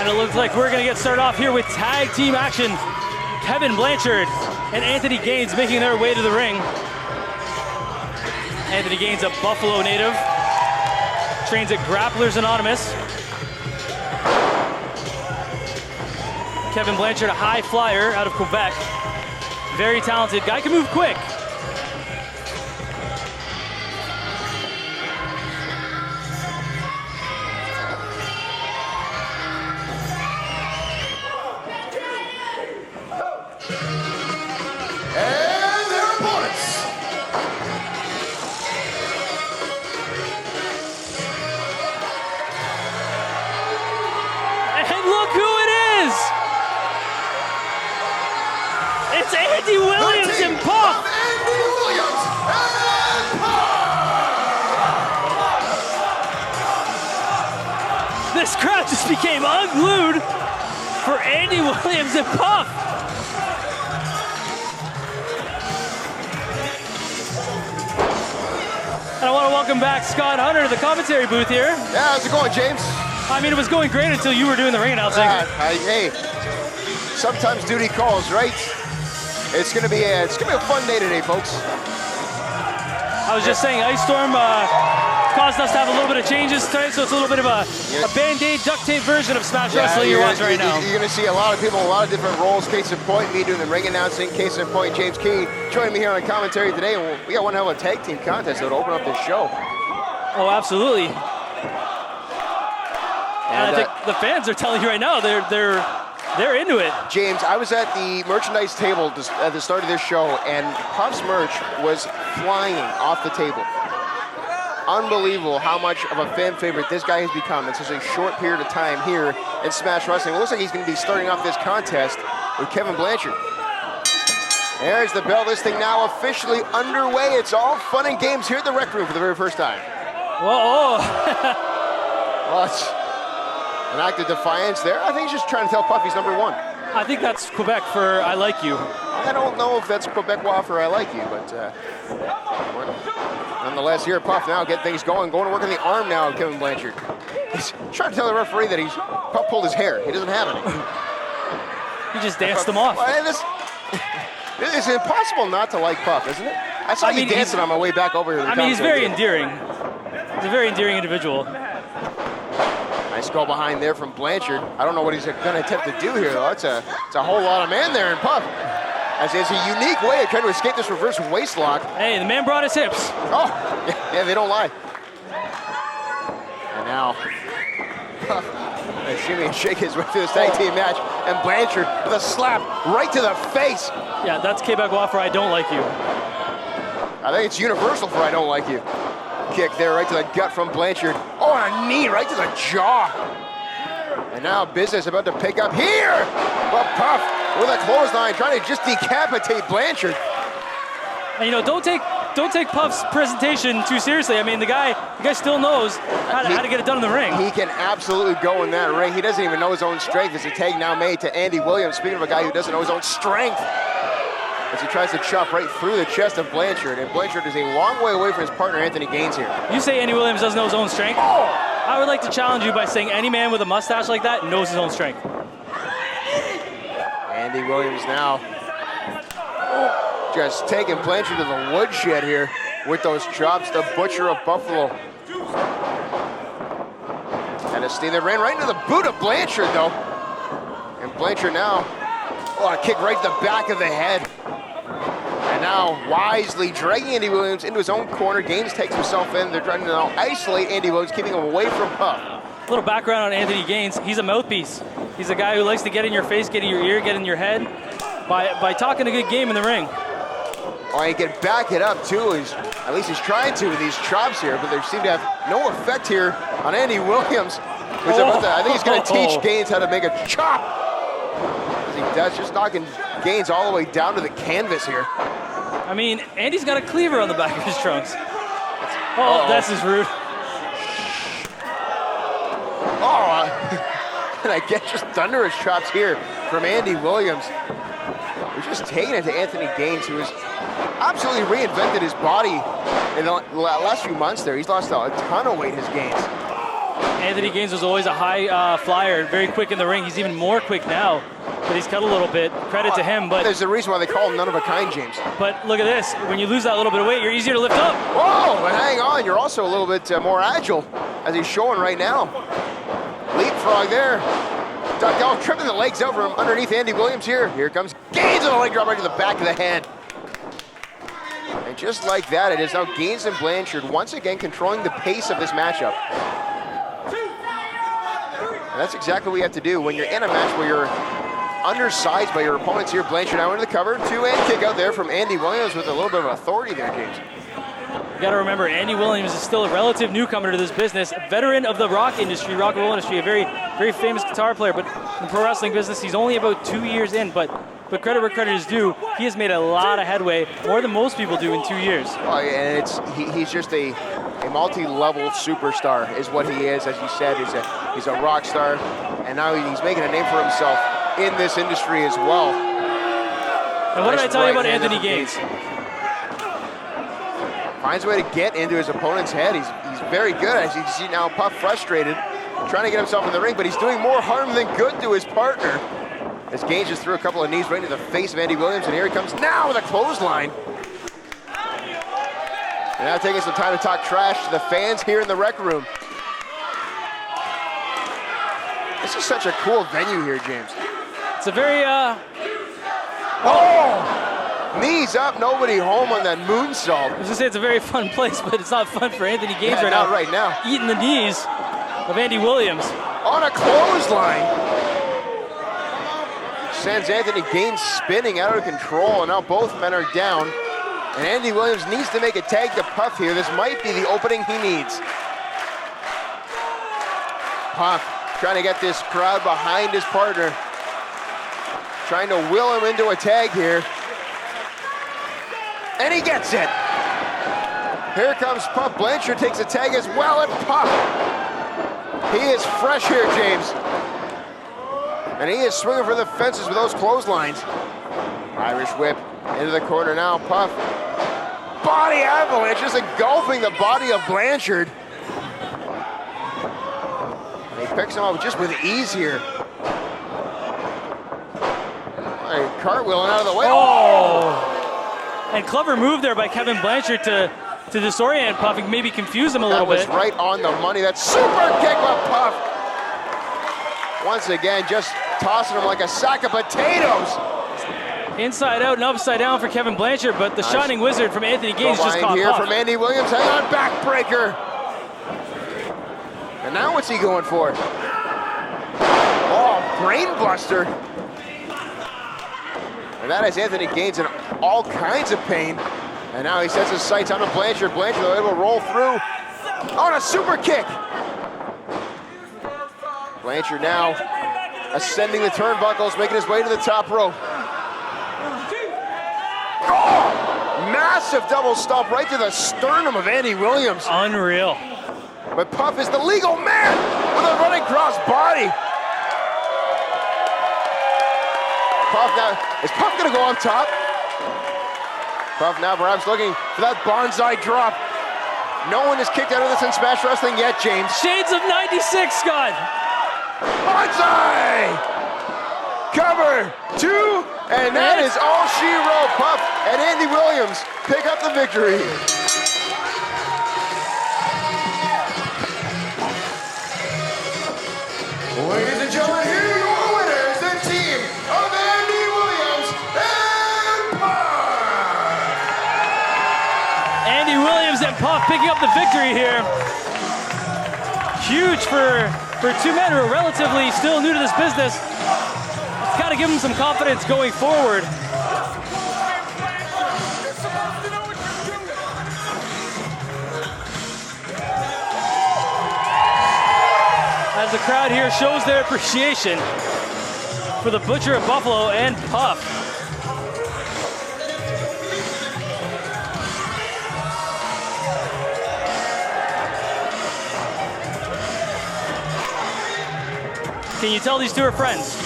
And it looks like we're going to get started off here with tag team action. Kevin Blanchard and Anthony Gaines making their way to the ring. Anthony Gaines, a Buffalo native, trains at Grapplers Anonymous. Kevin Blanchard, a high flyer out of Quebec. Very talented guy, can move quick. It's Andy Williams and PUF. Andy Williams and PUF. This crowd just became unglued for Andy Williams and PUF. And I want to welcome back Scott Hunter to the commentary booth here. Yeah, how's it going, James? I mean, it was going great until you were doing the ring announcing. Hey, sometimes duty calls, right? It's gonna be a fun day today, folks. I was just saying, Ice Storm caused us to have a little bit of changes tonight, so it's a little bit of a Band-Aid duct tape version of Smash Wrestling you're watching right now. You're gonna see a lot of people, a lot of different roles. Case in point, me doing the ring announcing. Case in point, James Key joining me here on commentary today. And we got one hell of a tag team contest that will open up this show. Oh, absolutely. And I think the fans are telling you right now they're into it. James, I was at the merchandise table at the start of this show, and PUF's merch was flying off the table. Unbelievable how much of a fan favorite this guy has become in such a short period of time here in Smash Wrestling. It looks like he's going to be starting off this contest with Kevin Blanchard. There's the bell. This thing now officially underway. It's all fun and games here at the Rec Room for the very first time. Whoa. Well, it's an act of defiance there. I think he's just trying to tell PUF he's number one. I think that's Quebec for I like you. I don't know if that's Quebecois for I like you, but nonetheless, here PUF now get things going to work on the arm now, Kevin Blanchard. He's trying to tell the referee that PUF pulled his hair. He doesn't have any. He just danced them off. Well, it's impossible not to like PUF, isn't it? I saw you dancing on my way back over here. I mean, he's very endearing. He's a very endearing individual. Nice go behind there from Blanchard. I don't know what he's going to attempt to do here, though. It's a whole lot of man there in PUF. As it's a unique way of trying to escape this reverse waist lock. Hey, the man brought his hips. Oh, yeah, they don't lie. And now, PUF, shimmy and shake his way through this tag team match. And Blanchard with a slap right to the face. Yeah, that's Quebecois for I don't like you. I think it's universal for I don't like you. Kick there right to the gut from Blanchard. Oh, and a knee right to the jaw. And now business about to pick up here. But PUF with a clothesline trying to just decapitate Blanchard. And don't take PUF's presentation too seriously. I mean, the guy still knows how to get it done in the ring. He can absolutely go in that ring. He doesn't even know his own strength. It's a tag now made to Andy Williams. Speaking of a guy who doesn't know his own strength, as he tries to chop right through the chest of Blanchard, and Blanchard is a long way away from his partner Anthony Gaines here. You say Andy Williams doesn't know his own strength? Oh. I would like to challenge you by saying any man with a mustache like that knows his own strength. Andy Williams now just taking Blanchard to the woodshed here with those chops, the butcher of Buffalo. And a steam that ran right into the boot of Blanchard, though. And Blanchard now, a kick right to the back of the head. And now wisely dragging Andy Williams into his own corner. Gaines takes himself in. They're trying to now isolate Andy Williams, keeping him away from PUF. A little background on Anthony Gaines. He's a mouthpiece. He's a guy who likes to get in your face, get in your ear, get in your head by talking a good game in the ring. Oh, he can back it up too. At least he's trying to with these chops here, but they seem to have no effect here on Andy Williams. I think he's going to teach Gaines how to make a chop. As he does, just knocking Gaines all the way down to the canvas here. I mean, Andy's got a cleaver on the back of his trunks. That's just rude. And I get just thunderous chops here from Andy Williams. He's just taking it to Anthony Gaines, who has absolutely reinvented his body in the last few months there. He's lost a ton of weight, his Gaines. Anthony Gaines was always a high flyer, very quick in the ring. He's even more quick now, but he's cut a little bit. Credit to him. But there's a reason why they call him none of a kind, James. But look at this. When you lose that little bit of weight, you're easier to lift up. Whoa, but hang on. You're also a little bit more agile, as he's showing right now. Leapfrog there. Duck down, tripping the legs out from underneath Andy Williams here. Here comes Gaines with a leg drop right to the back of the head. And just like that, it is now Gaines and Blanchard once again controlling the pace of this matchup. And that's exactly what you have to do when you're in a match where you're undersized by your opponents here. Blanchard now into the cover. Two-hand kick out there from Andy Williams with a little bit of authority there, James. You got to remember, Andy Williams is still a relative newcomer to this business, a veteran of the rock industry, rock and roll industry, a very, very famous guitar player. But in the pro wrestling business, he's only about 2 years in. But credit where credit is due, he has made a lot of headway, more than most people do in 2 years. Oh, yeah, and he's just a multi-level superstar, is what he is. As you said, he's a rock star, and now he's making a name for himself in this industry as well. And what did I tell you about Anthony Gaines? Finds a way to get into his opponent's head. He's very good. As you can see now, PUF frustrated, trying to get himself in the ring, but he's doing more harm than good to his partner. As Gaines just threw a couple of knees right into the face of Andy Williams, and here he comes now with a clothesline. And now taking some time to talk trash to the fans here in the rec room. This is such a cool venue here, James. It's a very, Oh! Knees up, nobody home on that moonsault. I was gonna say it's a very fun place, but it's not fun for Anthony Gaines right now. Eating the knees of Andy Williams. On a clothesline. Sends Anthony Gaines spinning out of control, and now both men are down. And Andy Williams needs to make a tag to PUF here. This might be the opening he needs. PUF trying to get this crowd behind his partner. Trying to will him into a tag here. And he gets it. Here comes PUF. Blanchard takes a tag as well, and PUF. He is fresh here, James. And he is swinging for the fences with those clotheslines. Irish whip into the corner now. PUF. Body avalanche, just engulfing the body of Blanchard. And he picks him up just with ease here. Cartwheeling out of the way. Oh! And clever move there by Kevin Blanchard to disorient PUF and maybe confuse him a little bit. That was right on the money. That super kick by PUF. Once again, just tossing him like a sack of potatoes. Inside out and upside down for Kevin Blanchard, but the Shining Wizard from Anthony Gaines just caught here PUF. from Andy Williams. Hang on, backbreaker. And now what's he going for? Oh, brainbuster. And that is Anthony Gaines in all kinds of pain. And now he sets his sights on Blanchard. Blanchard, though, able to roll through on a super kick. Blanchard now ascending the turnbuckles, making his way to the top rope. Oh, massive double stomp right to the sternum of Andy Williams. Unreal. But PUF is the legal man with a running cross body. PUF now, is PUF gonna go on top? PUF now perhaps looking for that bonsai drop. No one has kicked out of this in Smash Wrestling yet, James. Shades of 96, Scott. Bonsai! Cover, 2, and that is all she wrote. PUF and Andy Williams pick up the victory. Ladies and gentlemen, here are your winners, the team of Andy Williams and PUF. Andy Williams and PUF picking up the victory here. Huge for two men who are relatively still new to this business. It's got to give them some confidence going forward. As the crowd here shows their appreciation for the Butcher of Buffalo and PUF. Can you tell these two are friends?